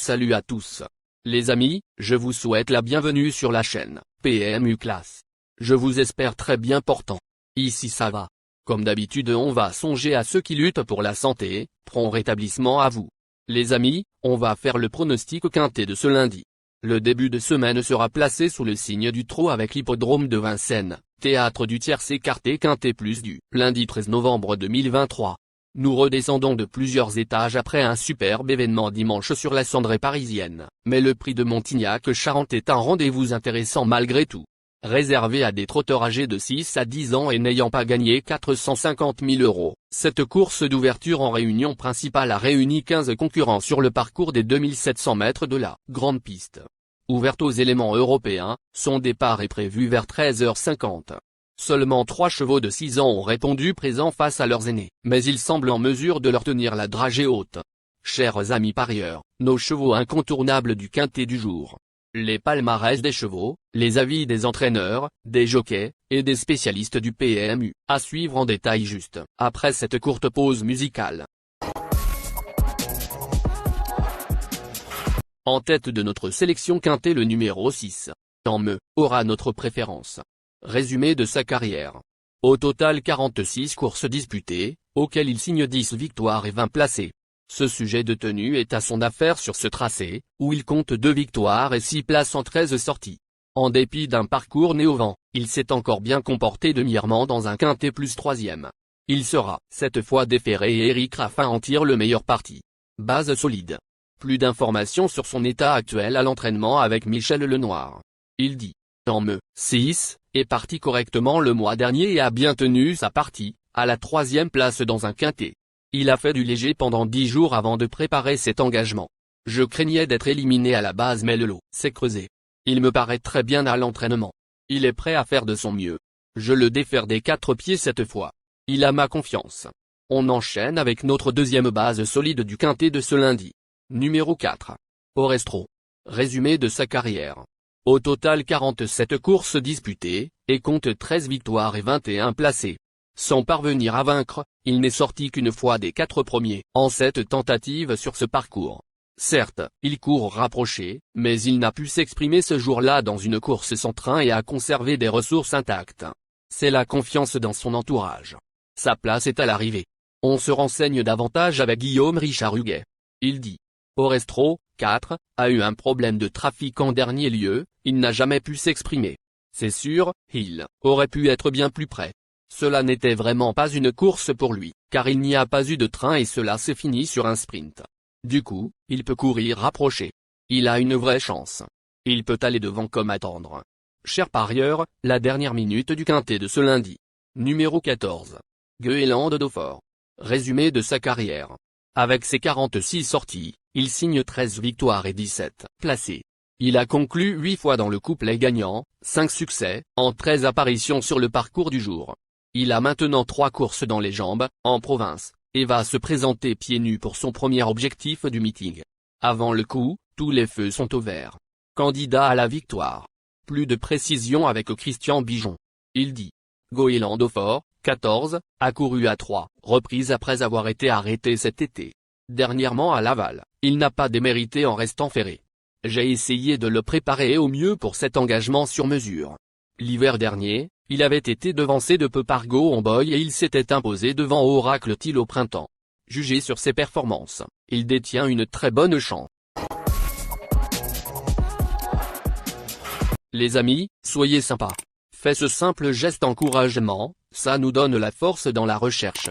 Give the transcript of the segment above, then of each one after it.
Salut à tous. Les amis, je vous souhaite la bienvenue sur la chaîne PMU Classe. Je vous espère très bien portant. Ici ça va. Comme d'habitude on va songer à ceux qui luttent pour la santé, prompt rétablissement à vous. Les amis, on va faire le pronostic quintet de ce lundi. Le début de semaine sera placé sous le signe du Trot avec l'hippodrome de Vincennes, théâtre du tierce écarté quintet plus du lundi 13 novembre 2023. Nous redescendons de plusieurs étages après un superbe événement dimanche sur la cendrée parisienne, mais le prix de Montignac-Charente est un rendez-vous intéressant malgré tout. Réservé à des trotteurs âgés de 6 à 10 ans et n'ayant pas gagné 450 000 €, cette course d'ouverture en réunion principale a réuni 15 concurrents sur le parcours des 2700 mètres de la grande piste. Ouverte aux éléments européens, son départ est prévu vers 13h50. Seulement 3 chevaux de 6 ans ont répondu présents face à leurs aînés, mais ils semblent en mesure de leur tenir la dragée haute. Chers amis parieurs, nos chevaux incontournables du quintet du jour. Les palmarès des chevaux, les avis des entraîneurs, des jockeys, et des spécialistes du PMU, à suivre en détail juste après cette courte pause musicale. En tête de notre sélection quintet le numéro 6. Me aura notre préférence. Résumé de sa carrière. Au total 46 courses disputées, auxquelles il signe 10 victoires et 20 placés. Ce sujet de tenue est à son affaire sur ce tracé, où il compte 2 victoires et 6 places en 13 sorties. En dépit d'un parcours né au vent, il s'est encore bien comporté dernièrement dans un quintet plus 3e. Il sera, cette fois déféré et Eric Raffin en tire le meilleur parti. Base solide. Plus d'informations sur son état actuel à l'entraînement avec Michel Lenoir. Il dit. Me 6, est parti correctement le mois dernier et a bien tenu sa partie, à la 3e place dans un quintet. Il a fait du léger pendant 10 jours avant de préparer cet engagement. Je craignais d'être éliminé à la base mais le lot s'est creusé. Il me paraît très bien à l'entraînement. Il est prêt à faire de son mieux. Je le défère des 4 pieds cette fois. Il a ma confiance. On enchaîne avec notre deuxième base solide du quintet de ce lundi. Numéro 4. Orestro. Résumé de sa carrière. Au total 47 courses disputées, et compte 13 victoires et 21 placés. Sans parvenir à vaincre, il n'est sorti qu'une fois des 4 premiers en 7 tentatives sur ce parcours. Certes, il court rapproché, mais il n'a pu s'exprimer ce jour-là dans une course sans train et a conservé des ressources intactes. C'est la confiance dans son entourage. Sa place est à l'arrivée. On se renseigne davantage avec Guillaume Richard Huguet. Il dit. Orestro, 4, a eu un problème de trafic en dernier lieu, il n'a jamais pu s'exprimer. C'est sûr, il aurait pu être bien plus près. Cela n'était vraiment pas une course pour lui, car il n'y a pas eu de train et cela s'est fini sur un sprint. Du coup, il peut courir rapproché. Il a une vraie chance. Il peut aller devant comme attendre. Chers parieurs, la dernière minute du quintet de ce lundi. Numéro 14. Gueheland Dauphin. Résumé de sa carrière. Avec ses 46 sorties, il signe 13 victoires et 17 placés. Il a conclu 8 fois dans le couplet gagnant, 5 succès, en 13 apparitions sur le parcours du jour. Il a maintenant 3 courses dans les jambes, en province, et va se présenter pieds nus pour son premier objectif du meeting. Avant le coup, tous les feux sont au vert. Candidat à la victoire. Plus de précision avec Christian Bijon. Il dit. Gueheland Dauphin, 14, a couru à 3 reprises après avoir été arrêté cet été. Dernièrement à Laval, il n'a pas démérité en restant ferré. J'ai essayé de le préparer au mieux pour cet engagement sur mesure. L'hiver dernier, il avait été devancé de peu par Go en boy et il s'était imposé devant Oracle Thiel au printemps. Jugé sur ses performances, il détient une très bonne chance. Les amis, soyez sympas. Faites ce simple geste encouragement, ça nous donne la force dans la recherche.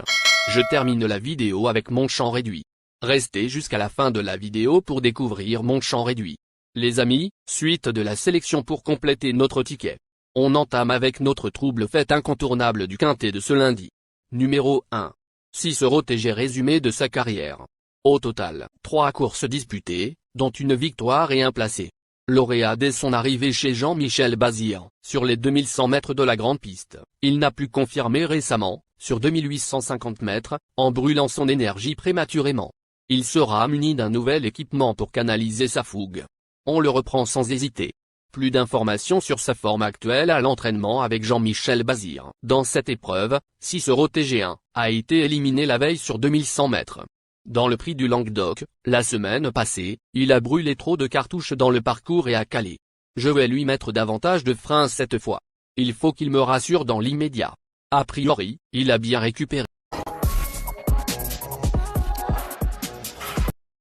Je termine la vidéo avec mon champ réduit. Restez jusqu'à la fin de la vidéo pour découvrir mon champ réduit. Les amis, suite de la sélection pour compléter notre ticket. On entame avec notre trouble fête incontournable du quintet de ce lundi. Numéro 1. 6 TG résumé de sa carrière. Au total, 3 courses disputées, dont une victoire et un placé. Lauréat dès son arrivée chez Jean-Michel Bazir, sur les 2100 mètres de la grande piste, il n'a pu confirmer récemment, sur 2850 mètres, en brûlant son énergie prématurément. Il sera muni d'un nouvel équipement pour canaliser sa fougue. On le reprend sans hésiter. Plus d'informations sur sa forme actuelle à l'entraînement avec Jean-Michel Bazir. Dans cette épreuve, 6 TG1 a été éliminé la veille sur 2100 mètres. Dans le Prix du Languedoc, la semaine passée, il a brûlé trop de cartouches dans le parcours et a calé. Je vais lui mettre davantage de freins cette fois. Il faut qu'il me rassure dans l'immédiat. A priori, il a bien récupéré.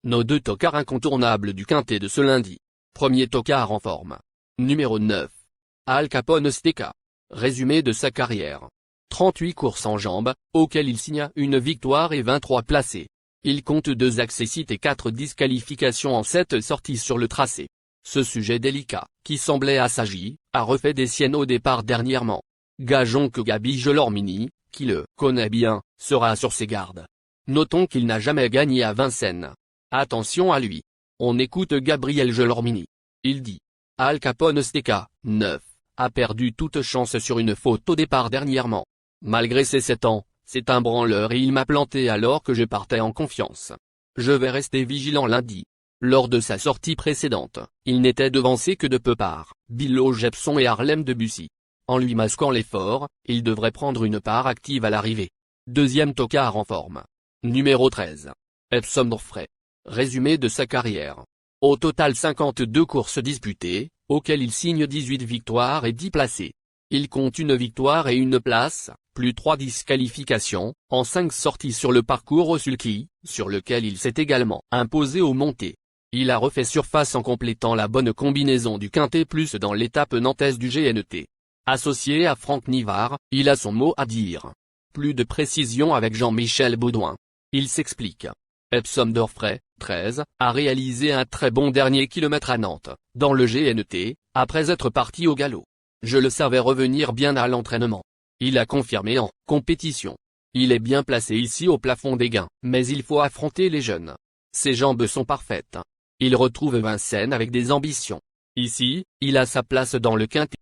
Nos deux tocards incontournables du quintet de ce lundi. Premier tocard en forme. Numéro 9. Al Capone Stecca. Résumé de sa carrière. 38 courses en jambes, auxquelles il signa une victoire et 23 placés. Il compte 2 accessites et 4 disqualifications en 7 sorties sur le tracé. Ce sujet délicat, qui semblait assagi, a refait des siennes au départ dernièrement. Gageons que Gabi Gelormini, qui le connaît bien, sera sur ses gardes. Notons qu'il n'a jamais gagné à Vincennes. Attention à lui. On écoute Gabriel Gelormini. Il dit. Al Capone Stecca, 9, a perdu toute chance sur une faute au départ dernièrement. Malgré ses 7 ans, c'est un branleur et il m'a planté alors que je partais en confiance. Je vais rester vigilant lundi. Lors de sa sortie précédente, il n'était devancé que de peu par Bilo Jepson et Harlem Debussy. En lui masquant l'effort, il devrait prendre une part active à l'arrivée. Deuxième tocard en forme. Numéro 13. Epsom Dorfray. Résumé de sa carrière. Au total 52 courses disputées, auxquelles il signe 18 victoires et 10 placés. Il compte une victoire et une place, plus 3 disqualifications, en 5 sorties sur le parcours au sulky, sur lequel il s'est également imposé aux montées. Il a refait surface en complétant la bonne combinaison du quintet plus dans l'étape nantaise du GNT. Associé à Franck Nivard, il a son mot à dire. Plus de précision avec Jean-Michel Baudouin. Il s'explique. Epsom Dorfray, 13, a réalisé un très bon dernier kilomètre à Nantes, dans le GNT, après être parti au galop. Je le savais revenir bien à l'entraînement. Il a confirmé en compétition. Il est bien placé ici au plafond des gains, mais il faut affronter les jeunes. Ses jambes sont parfaites. Il retrouve Vincennes avec des ambitions. Ici, il a sa place dans le quintet.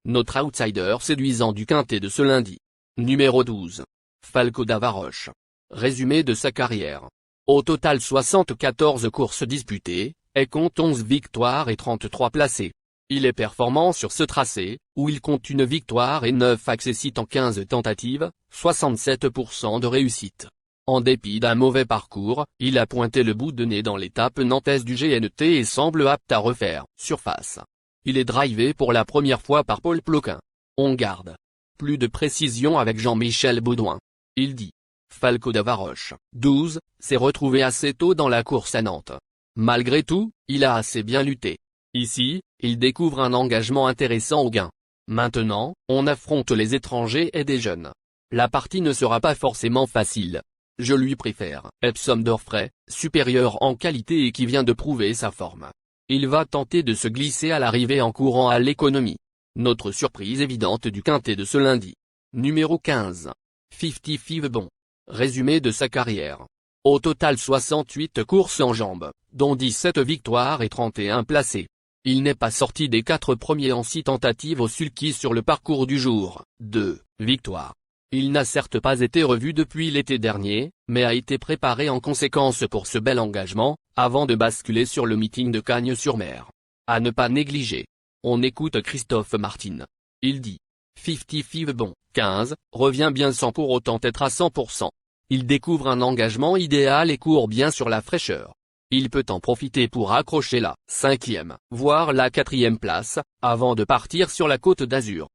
Notre outsider séduisant du quintet de ce lundi. Numéro 12. Falco Davaroche. Résumé de sa carrière. Au total 74 courses disputées, et compte 11 victoires et 33 placés. Il est performant sur ce tracé, où il compte une victoire et 9 accessites en 15 tentatives, 67% de réussite. En dépit d'un mauvais parcours, il a pointé le bout de nez dans l'étape nantaise du GNT et semble apte à refaire surface. Il est drivé pour la première fois par Paul Ploquin. On garde. Plus de précision avec Jean-Michel Baudouin. Il dit. Falco Davaroche, 12, s'est retrouvé assez tôt dans la course à Nantes. Malgré tout, il a assez bien lutté. Ici, il découvre un engagement intéressant au gain. Maintenant, on affronte les étrangers et des jeunes. La partie ne sera pas forcément facile. Je lui préfère Epsom Dorfray, supérieur en qualité et qui vient de prouver sa forme. Il va tenter de se glisser à l'arrivée en courant à l'économie. Notre surprise évidente du quintet de ce lundi. Numéro 15. 55 Bon. Résumé de sa carrière. Au total 68 courses en jambes, dont 17 victoires et 31 placés. Il n'est pas sorti des 4 premiers en 6 tentatives au sulky sur le parcours du jour, 2 victoires. Il n'a certes pas été revu depuis l'été dernier, mais a été préparé en conséquence pour ce bel engagement, avant de basculer sur le meeting de Cagnes-sur-Mer. À ne pas négliger. On écoute Christophe Martin. Il dit. 55 Bon, 15, revient bien sans pour autant être à 100%. Il découvre un engagement idéal et court bien sur la fraîcheur. Il peut en profiter pour accrocher la 5e, voire la 4e place, avant de partir sur la Côte d'Azur.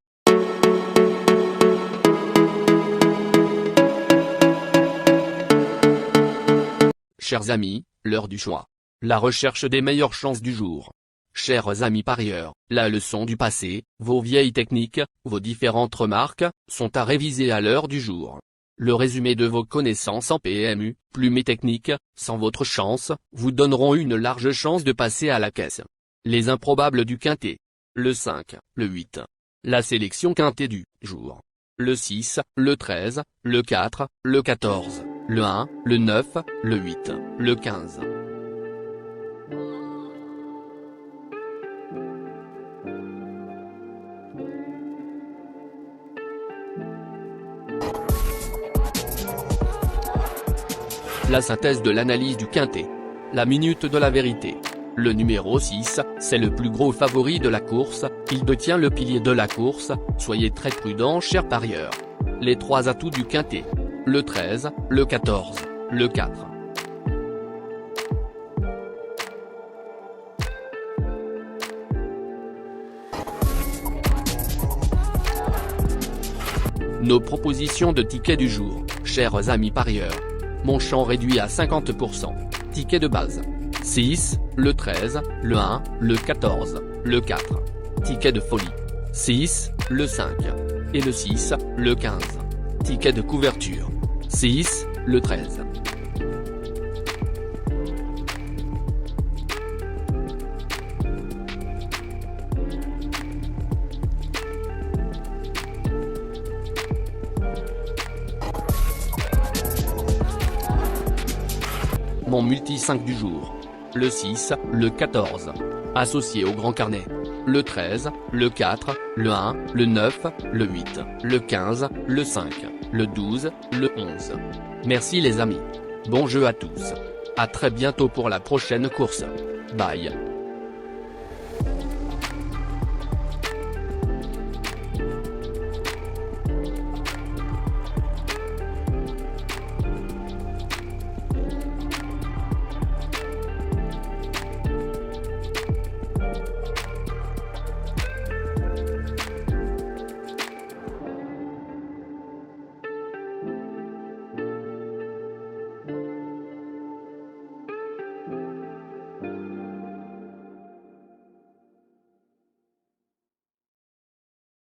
Chers amis, l'heure du choix. La recherche des meilleures chances du jour. Chers amis parieurs, la leçon du passé, vos vieilles techniques, vos différentes remarques, sont à réviser à l'heure du jour. Le résumé de vos connaissances en PMU, plumes et techniques, sans votre chance, vous donneront une large chance de passer à la caisse. Les improbables du quintet. Le 5, le 8. La sélection quintet du jour. Le 6, le 13, le 4, le 14, le 1, le 9, le 8, le 15. La synthèse de l'analyse du quintet. La minute de la vérité. Le numéro 6, c'est le plus gros favori de la course, il détient le pilier de la course, soyez très prudents chers parieurs. Les 3 atouts du quintet. Le 13, le 14, le 4. Nos propositions de tickets du jour, chers amis parieurs. Mon champ réduit à 50%. Ticket de base. 6, le 13, le 1, le 14, le 4. Ticket de folie. 6, le 5. Et le 6, le 15. Ticket de couverture. 6, le 13. Mon multi 5 du jour. Le 6, le 14. Associé au grand carnet. Le 13, le 4, le 1, le 9, le 8, le 15, le 5, le 12, le 11. Merci les amis. Bon jeu à tous. À très bientôt pour la prochaine course. Bye.